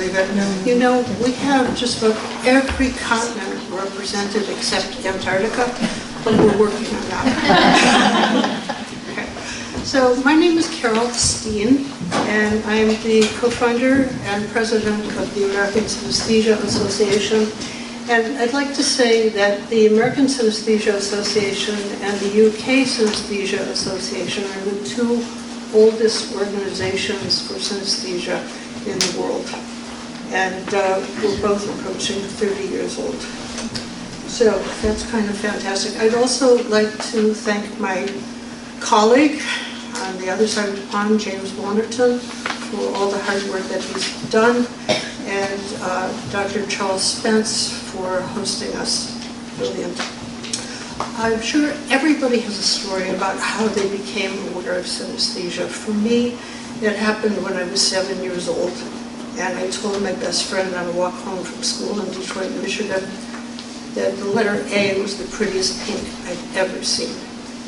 David. You know, we have just about every continent represented except Antarctica, but we're working on that. Okay. So my name is Carol Steen, and I'm the co-founder and president of the American Synesthesia Association. And I'd like to say that the American Synesthesia Association and the UK Synesthesia Association are the two oldest organizations for synesthesia in the world. And we're both approaching 30 years old. So that's kind of fantastic. I'd also like to thank my colleague on the other side of the pond, James Wannerton, for all the hard work that he's done, and Dr. Charles Spence for hosting us. Brilliant. I'm sure everybody has a story about how they became aware of synesthesia. For me, it happened when I was 7 years old, and I told my best friend on a walk home from school in Detroit, Michigan, that the letter A was the prettiest pink I'd ever seen.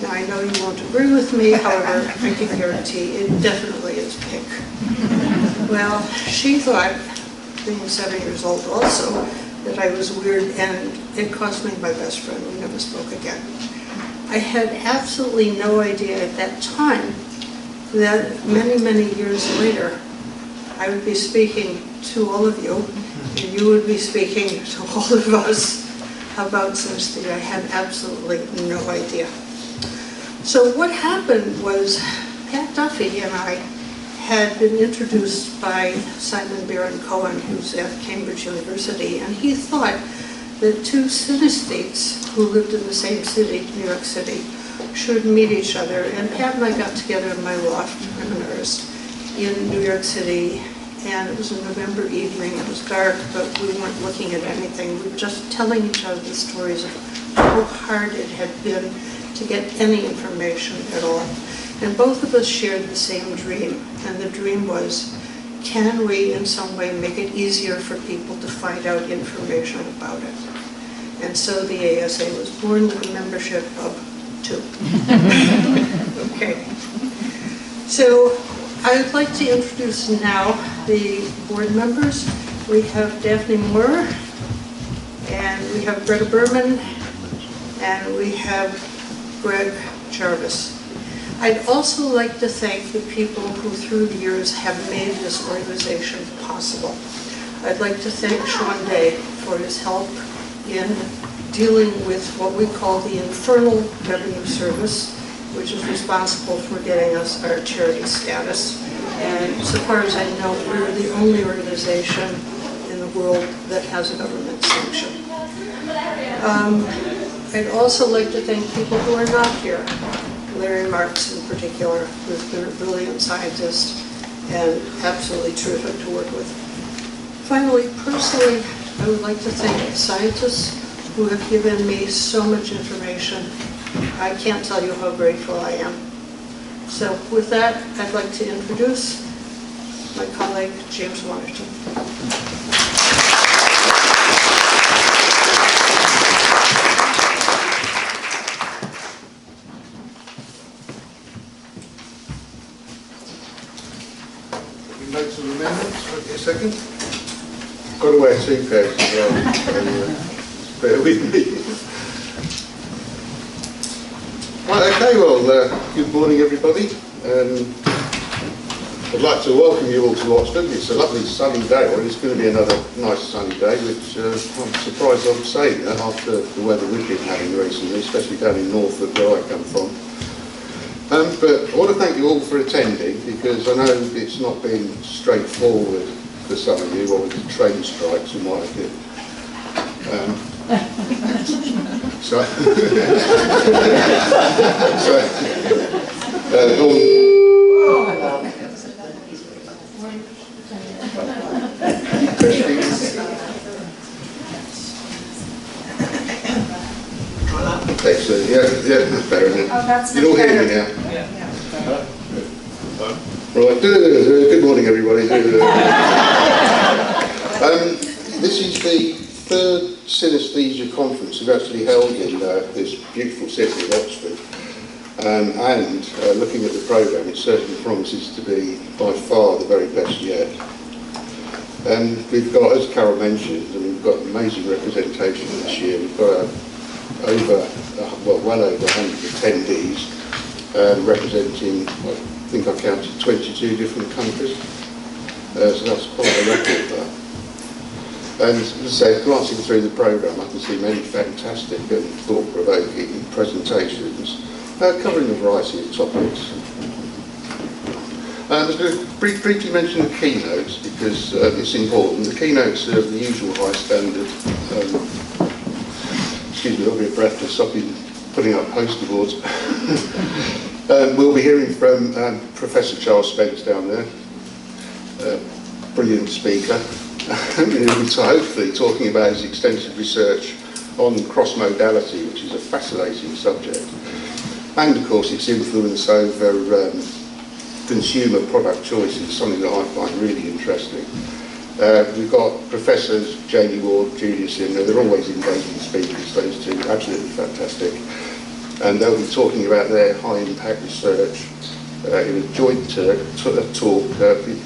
Now, I know you won't agree with me, however, I can guarantee it definitely is pink. Well, she thought, being 7 years old also, that I was weird, and it cost me my best friend. We never spoke again. I had absolutely no idea at that time that many, many years later, I would be speaking to all of you, and you would be speaking to all of us about synesthesia. I had absolutely no idea. So what happened was Pat Duffy and I had been introduced by Simon Baron Cohen, who's at Cambridge University, and he thought that two synesthetes who lived in the same city, New York City, should meet each other. And Pat and I got together in my loft, I'm an artist, in New York City, and it was a November evening. It was dark, but we weren't looking at anything. We were just telling each other the stories of how hard it had been to get any information at all. And both of us shared the same dream, and the dream was, can we in some way make it easier for people to find out information about it? And so the ASA was born with a membership of 2. Okay. So I'd like to introduce now the board members. We have Daphne Moore, and we have Greta Berman, and we have Greg Jarvis. I'd also like to thank the people who through the years have made this organization possible. I'd like to thank Sean Day for his help in dealing with what we call the Infernal Revenue Service, which is responsible for getting us our charity status. And so far as I know, we're the only organization in the world that has a government sanction. I'd also like to thank people who are not here. Larry Marks in particular, who's been a brilliant scientist and absolutely terrific to work with. Finally, personally, I would like to thank scientists who have given me so much information. I can't tell you how grateful I am. So with that, I'd like to introduce my colleague, James Wannerton. Make some amendments. Wait a second. Got to wear 2 pairs as well. Bear with me. Right, okay, well, good morning everybody. I'd like to welcome you all to Oxford. It's a lovely sunny day, or it's going to be another nice sunny day, which I'm surprised I'm saying that after the weather we've been having recently, especially down in Norfolk where I come from. But I want to thank you all for attending, because I know it's not been straightforward for some of you, or with the train strikes and what have you. Excellent, yeah, that's better, isn't it? Oh, that's you all hear me now? Yeah. Right, good morning everybody. This is the 3rd synesthesia conference we've actually held in this beautiful city of Oxford. And looking at the programme, it certainly promises to be by far the very best yet. And we've got, as Carol mentioned, we've got amazing representation this year. We've got well over 100 attendees representing, I think I counted 22 different countries. So that's quite a record there. And as I say, glancing through the programme, I can see many fantastic and thought-provoking presentations covering a variety of topics. I was going to briefly mention the keynotes because it's important. The keynotes are of the usual high standard. Excuse me, I'll be breathless. I've been putting up poster boards. We'll be hearing from Professor Charles Spence down there, brilliant speaker. He'll be hopefully talking about his extensive research on cross-modality, which is a fascinating subject, and of course its influence over consumer product choices, something that I find really interesting. We've got Professors Jamie Ward, Julius in there. They're always engaging speakers, those two, absolutely fantastic. And they'll be talking about their high-impact research in a joint talk,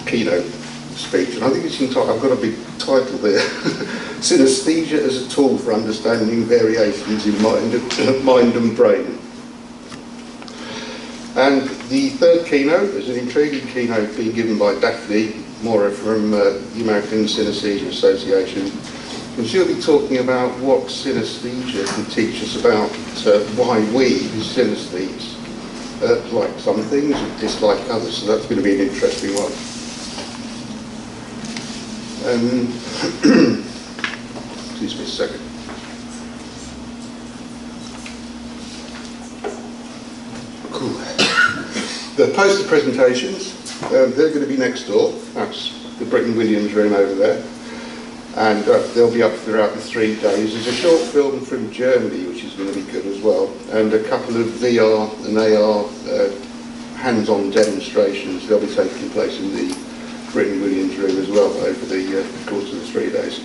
keynote speech. And I think it's entitled, I've got a big title there, Synesthesia as a Tool for Understanding Variations in Mind and Brain. And the third keynote is an intriguing keynote being given by Daphne Mora from the American Synesthesia Association. And she'll be talking about what synesthesia can teach us about why we, synesthetes, like some things and dislike others. So that's going to be an interesting one. Excuse me a second. Cool. The poster presentations, they're going to be next door. That's the Britton Williams room over there. And they'll be up throughout the 3 days. There's a short film from Germany, which is going to be good as well, and a couple of VR and AR hands-on demonstrations. They'll be taking place in the Britton Williams room as well over the course of the 3 days.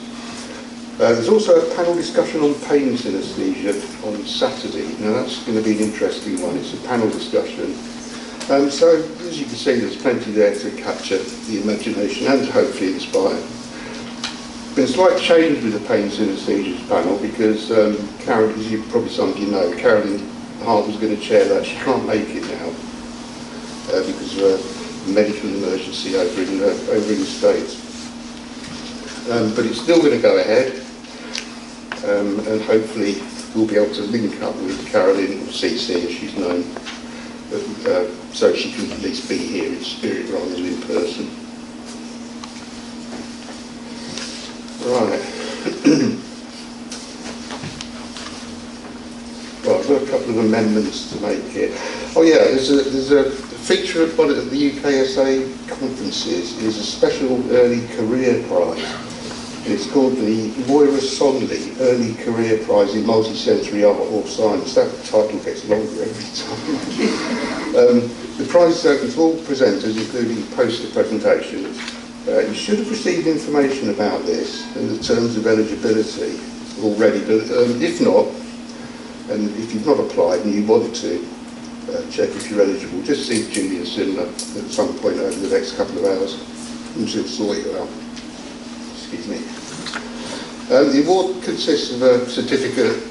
There's also a panel discussion on pain synesthesia on Saturday. Now that's going to be an interesting one. It's a panel discussion. So as you can see, there's plenty there to capture the imagination and to hopefully inspire. Been a slight change with the pain synesthesia panel because Carol, as you probably some of you know, Carolyn Hart was going to chair that. She can't make it now because of a medical emergency over in the States. But it's still going to go ahead, and hopefully we'll be able to link up with Carolyn, or CC as she's known, so she can at least be here in spirit rather than in person. Right. Well, I've got a couple of amendments to make here. Oh yeah, there's a feature at one of the UKSA conferences is a special early career prize. It's called the Moira Sonley Early Career Prize in Multisensory Art or Science. That title gets longer every time. The prize is open to all presenters, including poster presentations. You should have received information about this and the terms of eligibility already, but if not, and if you've not applied and you wanted to, check if you're eligible. Just see Julius in at some point over the next couple of hours and she'll sort you out. Excuse me. The award consists of a certificate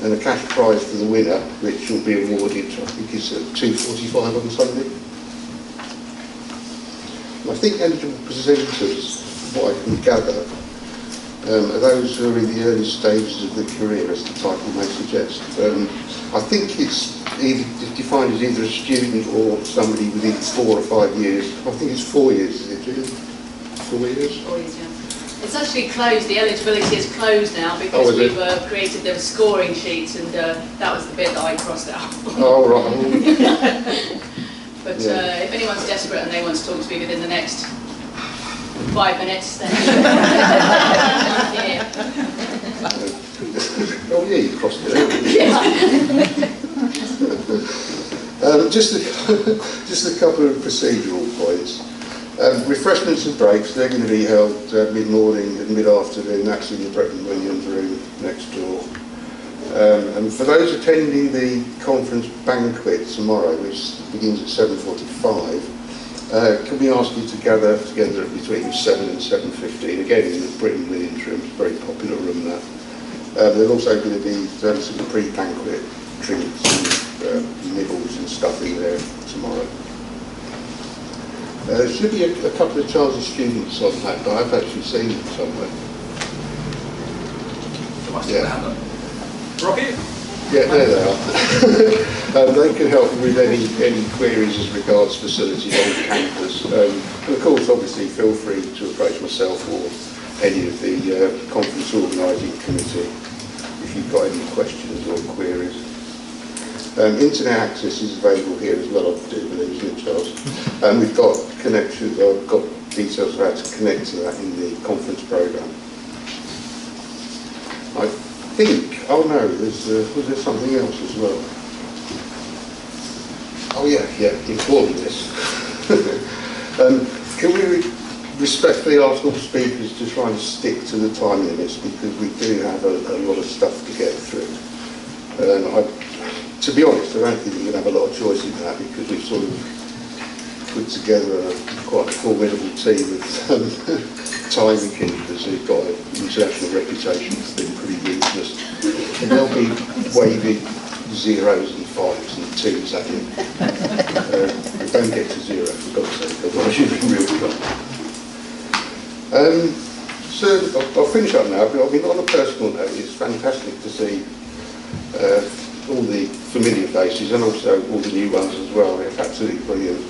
and a cash prize for the winner, which will be awarded, I think it's at 2:45 on Sunday. I think eligible presenters, what I can gather, are those who are in the early stages of the career, as the title may suggest. I think it's defined as either a student or somebody within 4 or 5 years. I think it's 4 years, is it, Julie? 4 years? 4 years, yeah. It's actually closed. The eligibility is closed now because we've created the scoring sheets, and that was the bit that I crossed out. Oh, right. But if anyone's desperate and they want to talk to me within the next 5 minutes, then yeah. Oh yeah, you crossed it out. Just a couple of procedural points. Refreshments and breaks, they're going to be held mid-morning and mid-afternoon. That's in the Bretton Williams room next door. And for those attending the conference banquet tomorrow, which begins at 7:45, Can we ask you to gather together between 7 and 7:15? Again, in the Britain Within room, very popular room that. There's also going to be some pre-banquet drinks and nibbles and stuff in there tomorrow. There should be a couple of Charles' students on that, but I've actually seen them somewhere. Yeah. Rocky? Yeah, there they are. They can help with any queries as regards facilities on campus. And of course, obviously, feel free to approach myself or any of the conference organising committee if you've got any questions or queries. Internet access is available here as well, I do believe, isn't it, Charles? And we've got connections, I've got details of how to connect to that in the conference programme. I think, oh no, was there something else as well? Oh yeah, important this. Can we respectfully ask all speakers to try and stick to the time limits, because we do have a lot of stuff to get through. To be honest, I don't think we're going to have a lot of choice in that, because we've sort of put together quite a formidable team of timekeepers who've got an international reputation for being pretty ruthless. And they'll be waving zeros and fives and twos at you. Don't get to zero, for God's sake, otherwise you'll be real fun. So I'll finish up now. I mean, on a personal note, it's fantastic to see all the familiar faces and also all the new ones as well. It's absolutely brilliant.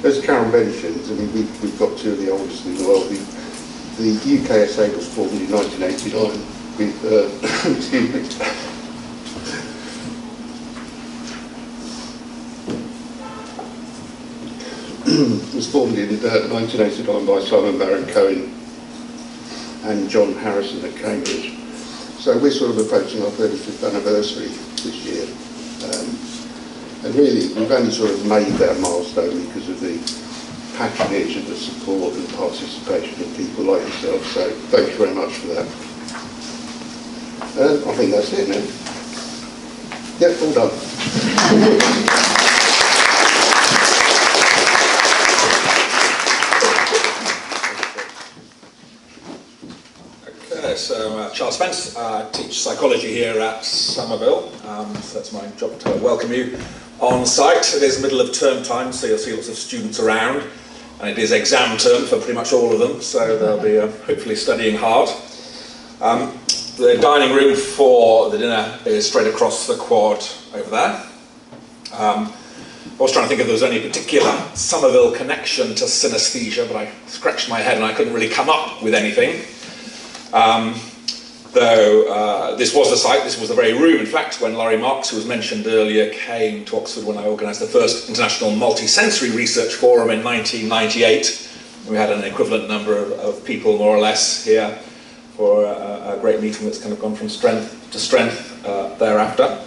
As Carol mentioned, I mean, we've got two of the oldest in the world. The UKSA was formed in 1989 with, excuse me, was formed in 1989 by Simon Baron Cohen and John Harrison at Cambridge. So we're sort of approaching our 35th anniversary this year. And really, we've only sort of made that milestone because of the patronage and the support and participation of people like yourself. So thank you very much for that. I think that's it now. Yep, all done. So, Charles Spence, I teach psychology here at Sommerville, so that's my job to welcome you on site. It is the middle of term time, so you'll see lots of students around, and it is exam term for pretty much all of them, so they'll be hopefully studying hard. The dining room for the dinner is straight across the quad over there. I was trying to think if there was any particular Sommerville connection to synesthesia, but I scratched my head and I couldn't really come up with anything. Though this was the site, this was the very room, in fact, when Laurie Marks, who was mentioned earlier, came to Oxford when I organised the first International Multisensory Research Forum in 1998. We had an equivalent number of people, more or less, here for a great meeting that's kind of gone from strength to strength thereafter.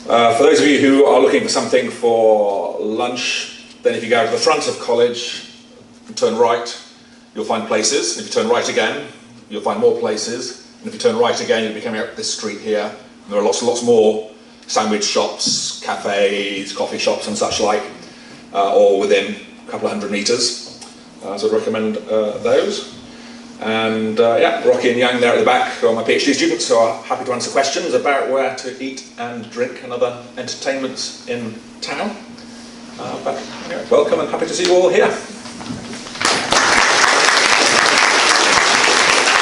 For those of you who are looking for something for lunch, then if you go to the front of college and turn right, you'll find places. If you turn right again, you'll find more places. And if you turn right again, you'll be coming up this street here. And there are lots and lots more sandwich shops, cafes, coffee shops and such like, all within a couple of 100 metres. So I'd recommend those. And yeah, Rocky and Yang there at the back are my PhD students who are happy to answer questions about where to eat and drink and other entertainments in town. But anyway, welcome and happy to see you all here.